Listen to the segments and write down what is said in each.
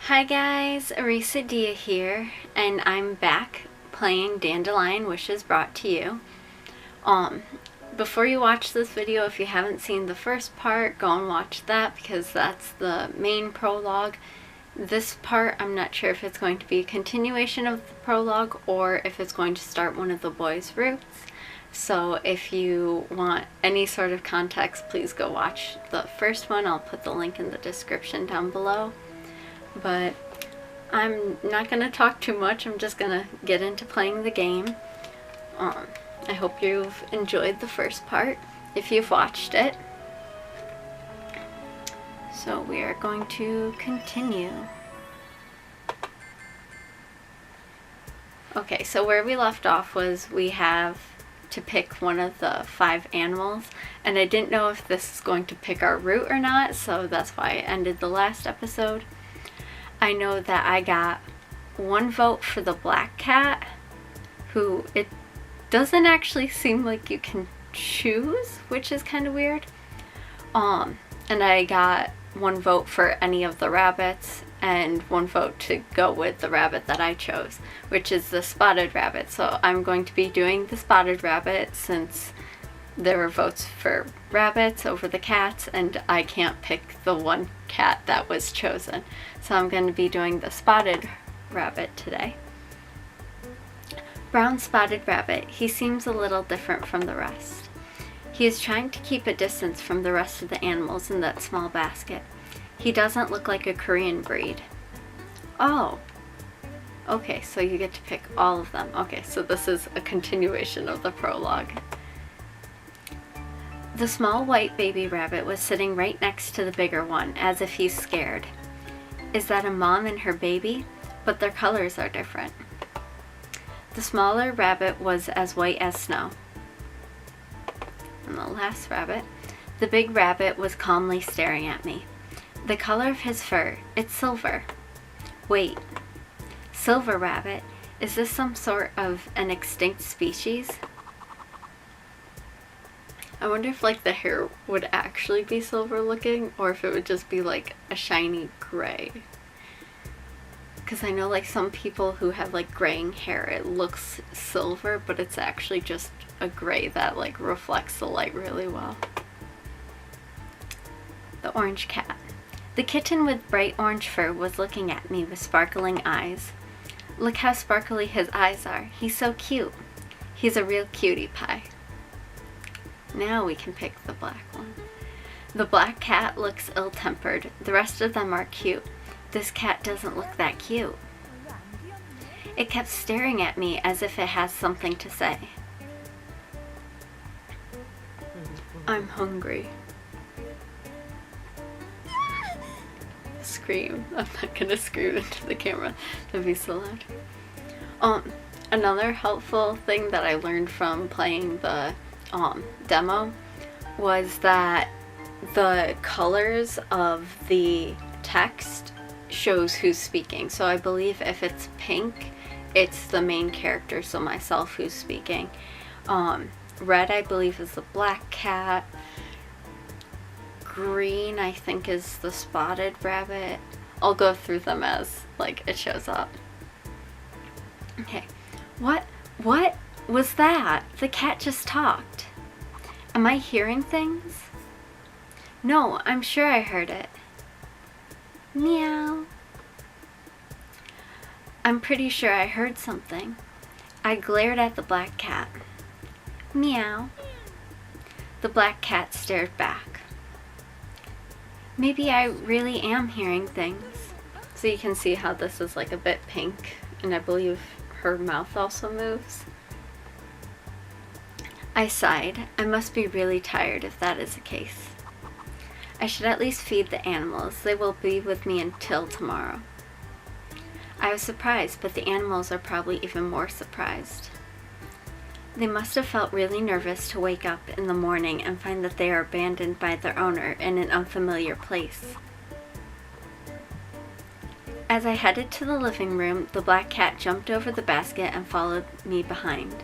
Hi guys, Dia here, and I'm back playing Dandelion Wishes Brought to You. Before you watch this video, if you haven't seen the first part, go and watch that because that's the main prologue. This part, I'm not sure if it's going to be a continuation of the prologue or if it's going to start one of the boys' routes. So if you want any sort of context, please go watch the first one. I'll put the link in the description down below. But I'm not going to talk too much. I'm just going to get into playing the game. I hope you've enjoyed the first part, if you've watched it. So we are going to continue. Okay, so where we left off was we have to pick one of the 5 animals, and I didn't know if this is going to pick our route or not, so that's why I ended the last episode. I know that I got 1 vote for the black cat, who it doesn't actually seem like you can choose, which is kind of weird. And I got 1 vote for any of the rabbits and 1 vote to go with the rabbit that I chose, which is the spotted rabbit. So I'm going to be doing the spotted rabbit since there were votes for rabbits over the cats and I can't pick the 1 cat that was chosen. So I'm going to be doing the spotted rabbit today. Brown spotted rabbit. He seems a little different from the rest. He is trying to keep a distance from the rest of the animals in that small basket. He doesn't look like a Korean breed. Oh. Okay, so you get to pick all of them. Okay, so this is a continuation of the prologue. The small white baby rabbit was sitting right next to the bigger one, as if he's scared. Is that a mom and her baby? But their colors are different. The smaller rabbit was as white as snow. And the last rabbit. The big rabbit was calmly staring at me. The color of his fur, it's silver. Wait, silver rabbit? Is this some sort of an extinct species? I wonder if like the hair would actually be silver looking or if it would just be like a shiny gray. Because I know like some people who have like graying hair, it looks silver, but it's actually just a gray that like reflects the light really well. The orange cat. The kitten with bright orange fur was looking at me with sparkling eyes. Look how sparkly his eyes are. He's so cute. He's a real cutie pie. Now we can pick the black one. The black cat looks ill-tempered. The rest of them are cute. This cat doesn't look that cute. It kept staring at me as if it has something to say. I'm hungry. Scream. I'm not gonna scream into the camera. That'd be so loud. Another helpful thing that I learned from playing the demo was that the colors of the text shows who's speaking. So I believe if it's pink, it's the main character, so myself, who's speaking. Red, I believe, is the black cat. Green, I think, is the spotted rabbit. I'll go through them as like it shows up. Okay, what was that? The cat just talked. Am I hearing things? No, I'm sure I heard it. Meow. I'm pretty sure I heard something. I glared at the black cat. Meow. The black cat stared back. Maybe I really am hearing things. So you can see how this is like a bit pink, and I believe her mouth also moves. I sighed. I must be really tired if that is the case. I should at least feed the animals. They will be with me until tomorrow. I was surprised, but the animals are probably even more surprised. They must have felt really nervous to wake up in the morning and find that they are abandoned by their owner in an unfamiliar place. As I headed to the living room, the black cat jumped over the basket and followed me behind.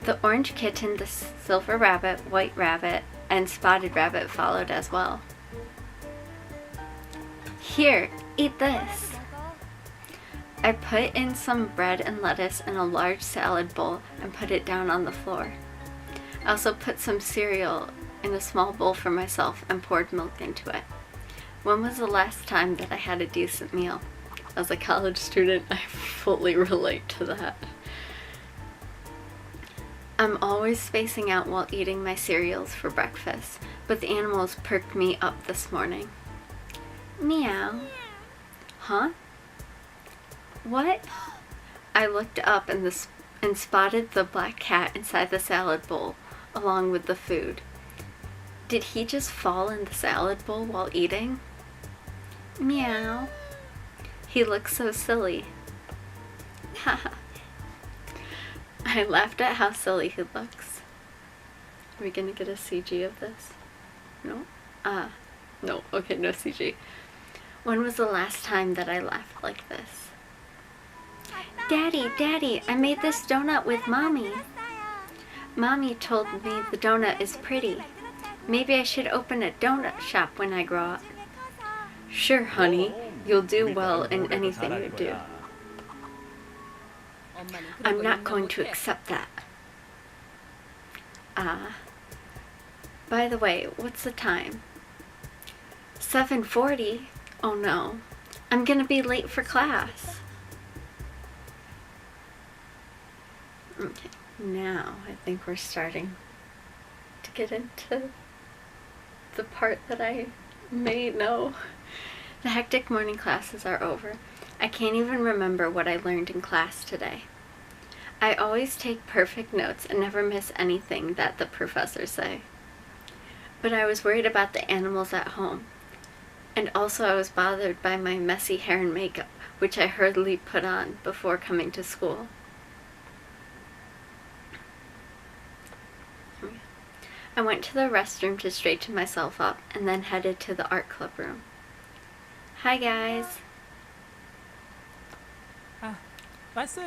The orange kitten, the silver rabbit, white rabbit, and spotted rabbit followed as well. Here, eat this. I put in some bread and lettuce in a large salad bowl and put it down on the floor. I also put some cereal in a small bowl for myself and poured milk into it. When was the last time that I had a decent meal? As a college student, I fully relate to that. I'm always spacing out while eating my cereals for breakfast, but the animals perked me up this morning. Meow. Huh? What? I looked up and spotted the black cat inside the salad bowl, along with the food. Did he just fall in the salad bowl while eating? Meow. He looks so silly. Haha. I laughed at how silly he looks. Are we gonna get a CG of this? No? No. Okay, no CG. When was the last time that I laughed like this? Daddy, I made this donut with Mommy. Mommy told me the donut is pretty. Maybe I should open a donut shop when I grow up. Sure, honey. You'll do well in anything you do. I'm not going to accept that. By the way, what's the time? 7:40? Oh no. I'm gonna be late for class. Okay, now I think we're starting to get into the part that I may know. The hectic morning classes are over. I can't even remember what I learned in class today. I always take perfect notes and never miss anything that the professors say. But I was worried about the animals at home. And also I was bothered by my messy hair and makeup, which I hurriedly put on before coming to school. I went to the restroom to straighten myself up and then headed to the art club room. Hi guys.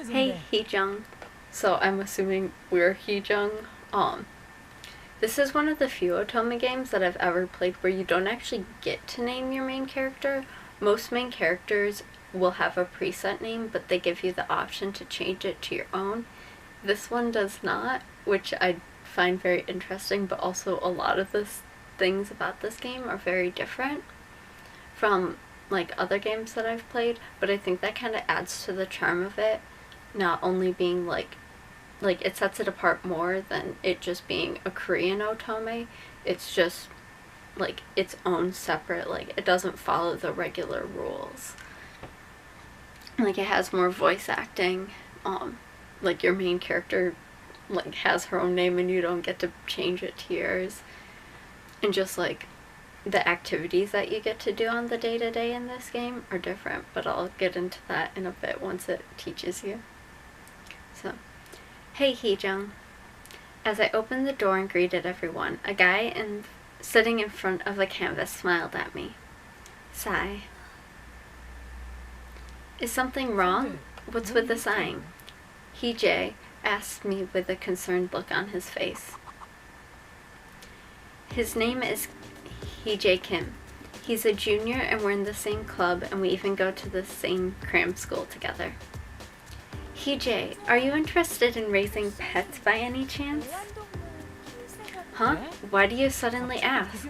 Hey Hee-jung. So I'm assuming we're Hee-jung. This is one of the few otome games that I've ever played where you don't actually get to name your main character. Most main characters will have a preset name, but they give you the option to change it to your own. This one does not, which I find very interesting, but also a lot of the things about this game are very different from like other games that I've played, but I think that kind of adds to the charm of it, not only being like it sets it apart more than it just being a Korean otome. It's just like its own separate, like it doesn't follow the regular rules. Like it has more voice acting, like your main character like has her own name and you don't get to change it to yours, and just like the activities that you get to do on the day-to-day in this game are different, but I'll get into that in a bit once it teaches you. So, hey Hee-jung. As I opened the door and greeted everyone, a guy sitting in front of the canvas smiled at me. Sigh. Is something wrong? What's with the sighing? Hee-jae asked me with a concerned look on his face. His name is Hee-jae Kim. He's a junior and we're in the same club and we even go to the same cram school together. Hee-jae, are you interested in raising pets by any chance? Huh? Why do you suddenly ask?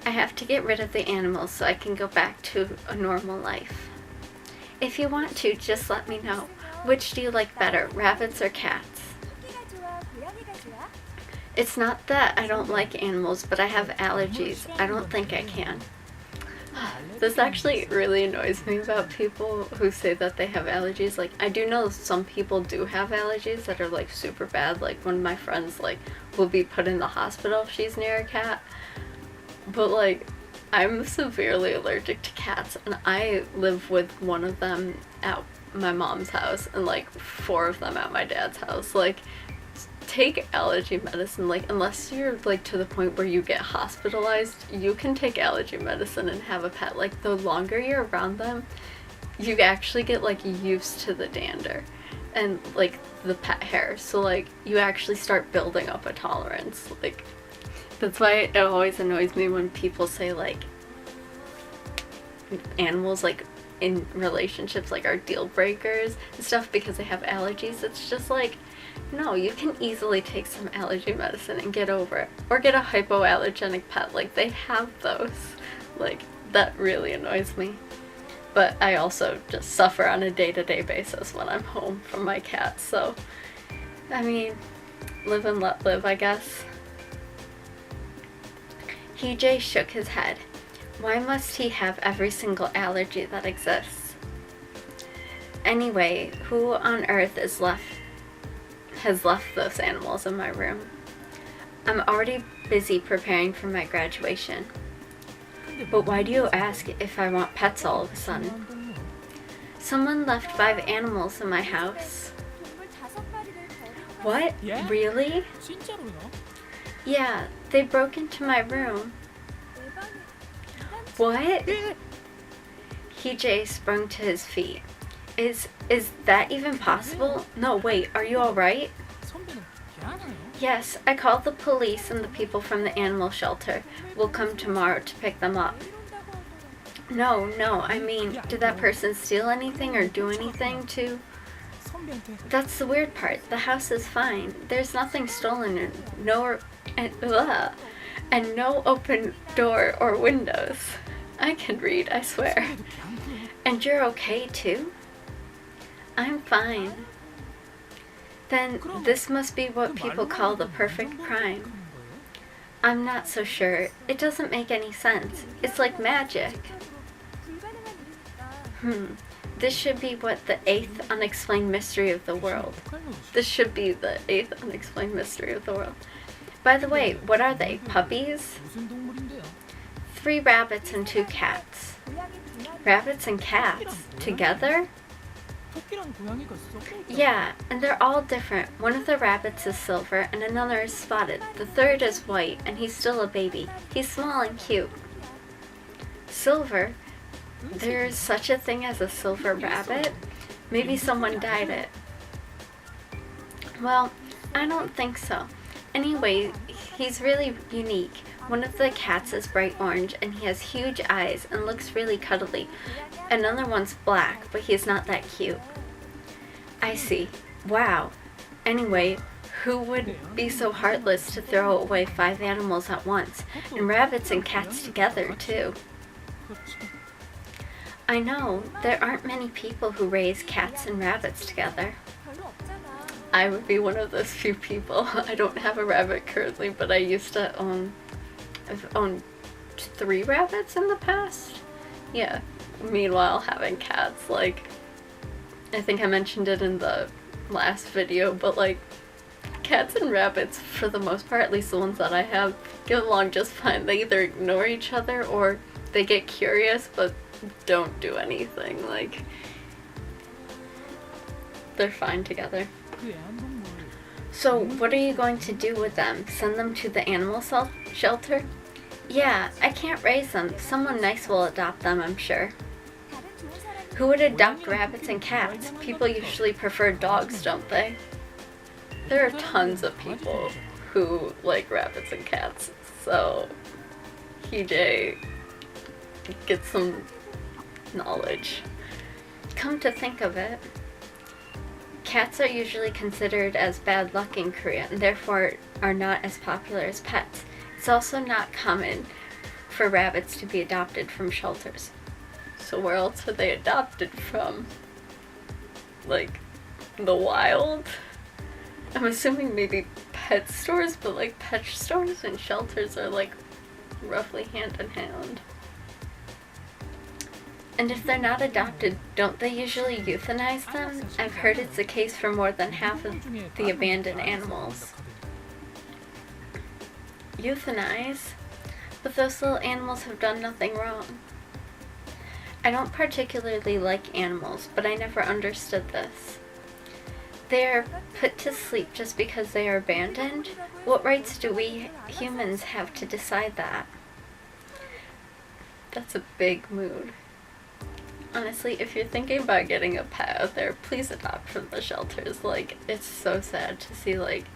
I have to get rid of the animals so I can go back to a normal life. If you want to, just let me know. Which do you like better, rabbits or cats? It's not that I don't like animals, but I have allergies. I don't think I can. This actually really annoys me about people who say that they have allergies. Like, I do know some people do have allergies that are like super bad. Like one of my friends like will be put in the hospital if she's near a cat. But like, I'm severely allergic to cats and I live with one of them at my mom's house and like 4 of them at my dad's house. Like, take allergy medicine. Like, unless you're like to the point where you get hospitalized, you can take allergy medicine and have a pet. Like, the longer you're around them, you actually get like used to the dander and like the pet hair, so like you actually start building up a tolerance. Like, that's why it always annoys me when people say like animals like in relationships like are deal breakers and stuff because they have allergies. It's just like, no, you can easily take some allergy medicine and get over it, or get a hypoallergenic pet. Like, they have those. Like, that really annoys me. But I also just suffer on a day-to-day basis when I'm home from my cat, so I mean, live and let live, I guess. EJ shook his head. Why must he have every single allergy that exists? Anyway, who on earth has left those animals in my room? I'm already busy preparing for my graduation. But why do you ask if I want pets all of a sudden? Someone left 5 animals in my house. What? Really? Yeah, they broke into my room. What? EJ sprung to his feet. Is that even possible? No, wait, are you alright? Yes, I called the police and the people from the animal shelter will come tomorrow to pick them up. No, I mean, did that person steal anything or do anything to... That's the weird part. The house is fine. There's nothing stolen and no open door or windows. I can read, I swear. And you're okay too? I'm fine. Then this must be what people call the perfect crime. I'm not so sure. It doesn't make any sense. It's like magic. This should be what the 8th unexplained mystery of the world. This should be the 8th unexplained mystery of the world. By the way, what are they? Puppies? 3 rabbits and 2 cats. Rabbits and cats? Together? Yeah, and they're all different. One of the rabbits is silver and another is spotted. The third is white and he's still a baby. He's small and cute. Silver? There's such a thing as a silver rabbit? Maybe someone dyed it. Well, I don't think so. Anyway, he's really unique. One of the cats is bright orange and he has huge eyes and looks really cuddly. Another one's black, but he's not that cute. I see. Wow. Anyway, who would be so heartless to throw away 5 animals at once? And rabbits and cats together, too. I know, there aren't many people who raise cats and rabbits together. I would be one of those few people. I don't have a rabbit currently, but I used to I've owned 3 rabbits in the past. Yeah. Meanwhile, having cats, like, I think I mentioned it in the last video, but like, cats and rabbits, for the most part, at least the ones that I have, get along just fine. They either ignore each other or they get curious, but don't do anything. Like, they're fine together. So, what are you going to do with them? Send them to the animal shelter? Yeah, I can't raise them. Someone nice will adopt them, I'm sure. Who would adopt rabbits and cats? People usually prefer dogs, don't they? There are tons of people who like rabbits and cats, so EJ gets some knowledge. Come to think of it, cats are usually considered as bad luck in Korea and therefore are not as popular as pets. It's also not common for rabbits to be adopted from shelters. So where else are they adopted from? Like, the wild? I'm assuming maybe pet stores, but like pet stores and shelters are like roughly hand in hand. And if they're not adopted, don't they usually euthanize them? I've heard it's the case for more than half of the abandoned animals. Euthanize? But those little animals have done nothing wrong. I don't particularly like animals, but I never understood this. They are put to sleep just because they are abandoned? What rights do we humans have to decide that? That's a big mood. Honestly, if you're thinking about getting a pet out there, please adopt from the shelters. Like, it's so sad to see, like,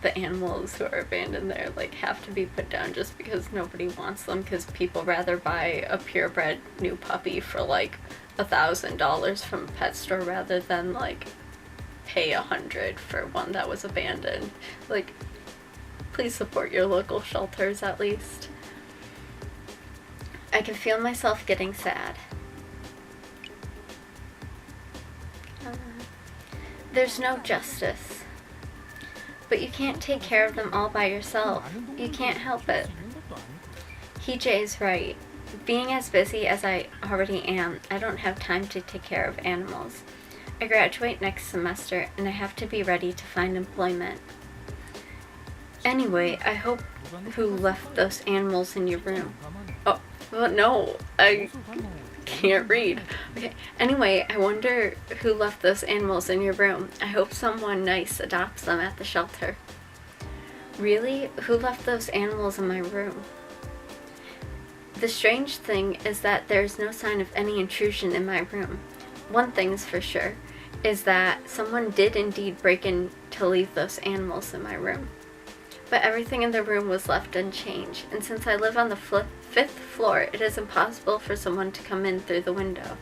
the animals who are abandoned there like have to be put down just because nobody wants them, because people rather buy a purebred new puppy for like $1,000 from a pet store rather than like pay $100 for one that was abandoned. Like, please support your local shelters at least. I can feel myself getting sad. There's no justice. But you can't take care of them all by yourself. You can't help it. Hee-Jae's right. Being as busy as I already am, I don't have time to take care of animals. I graduate next semester and I have to be ready to find employment. Anyway, I hope who left those animals in your room. Oh, well, no, I can't read. Okay, anyway, I wonder who left those animals in your room. I hope someone nice adopts them at the shelter. Really? Who left those animals in my room? The strange thing is that there's no sign of any intrusion in my room. One thing's for sure, is that someone did indeed break in to leave those animals in my room. But everything in the room was left unchanged, and since I live on the 5th floor, it is impossible for someone to come in through the window,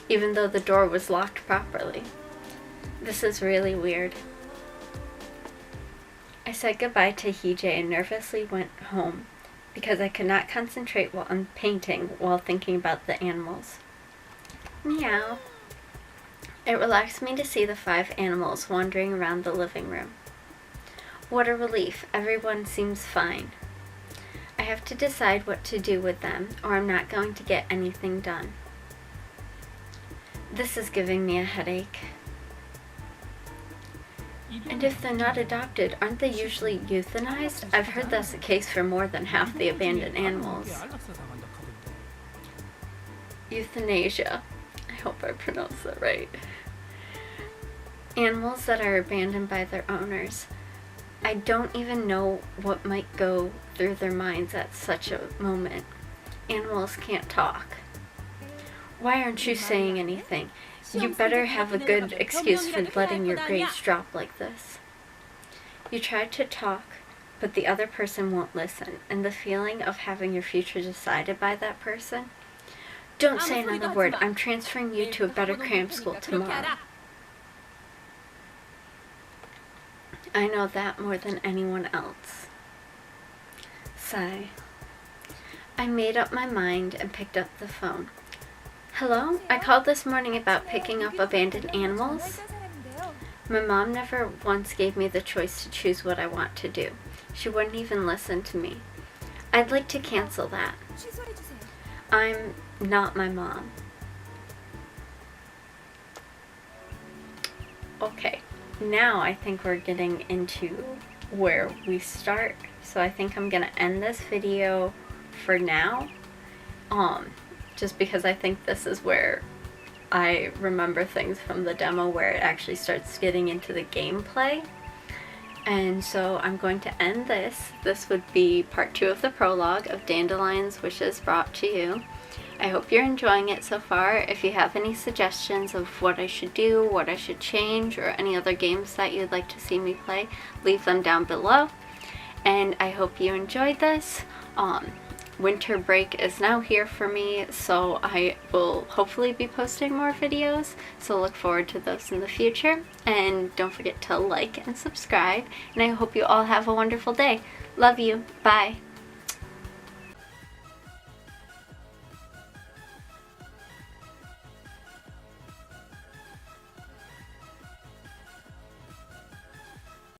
even though the door was locked properly. This is really weird. I said goodbye to Hee-Jae and nervously went home, because I could not concentrate while I'm painting while thinking about the animals. Meow. It relaxed me to see the 5 animals wandering around the living room. What a relief, everyone seems fine. I have to decide what to do with them, or I'm not going to get anything done. This is giving me a headache. And if they're not adopted, aren't they usually euthanized? I've heard that's the case for more than half the abandoned animals. Euthanasia. I hope I pronounced that right. Animals that are abandoned by their owners. I don't even know what might go through their minds at such a moment. Animals can't talk. Why aren't you saying anything? You better have a good excuse for letting your grades drop like this. You try to talk, but the other person won't listen, and the feeling of having your future decided by that person. Don't say another word. I'm transferring you to a better cram school tomorrow. I know that more than anyone else. Sigh. I made up my mind and picked up the phone. Hello? I called this morning about picking up abandoned animals. My mom never once gave me the choice to choose what I want to do. She wouldn't even listen to me. I'd like to cancel that. I'm not my mom. Okay. Now I think we're getting into where we start, so I think I'm gonna end this video for now, just because I think this is where I remember things from the demo where it actually starts getting into the gameplay. And so I'm going to end this. This would be part 2 of the prologue of Dandelion's Wishes brought to you. I hope you're enjoying it so far. If you have any suggestions of what I should do, what I should change, or any other games that you'd like to see me play, leave them down below. And I hope you enjoyed this. Winter break is now here for me, so I will hopefully be posting more videos, so look forward to those in the future. And don't forget to like and subscribe, and I hope you all have a wonderful day. Love you. Bye.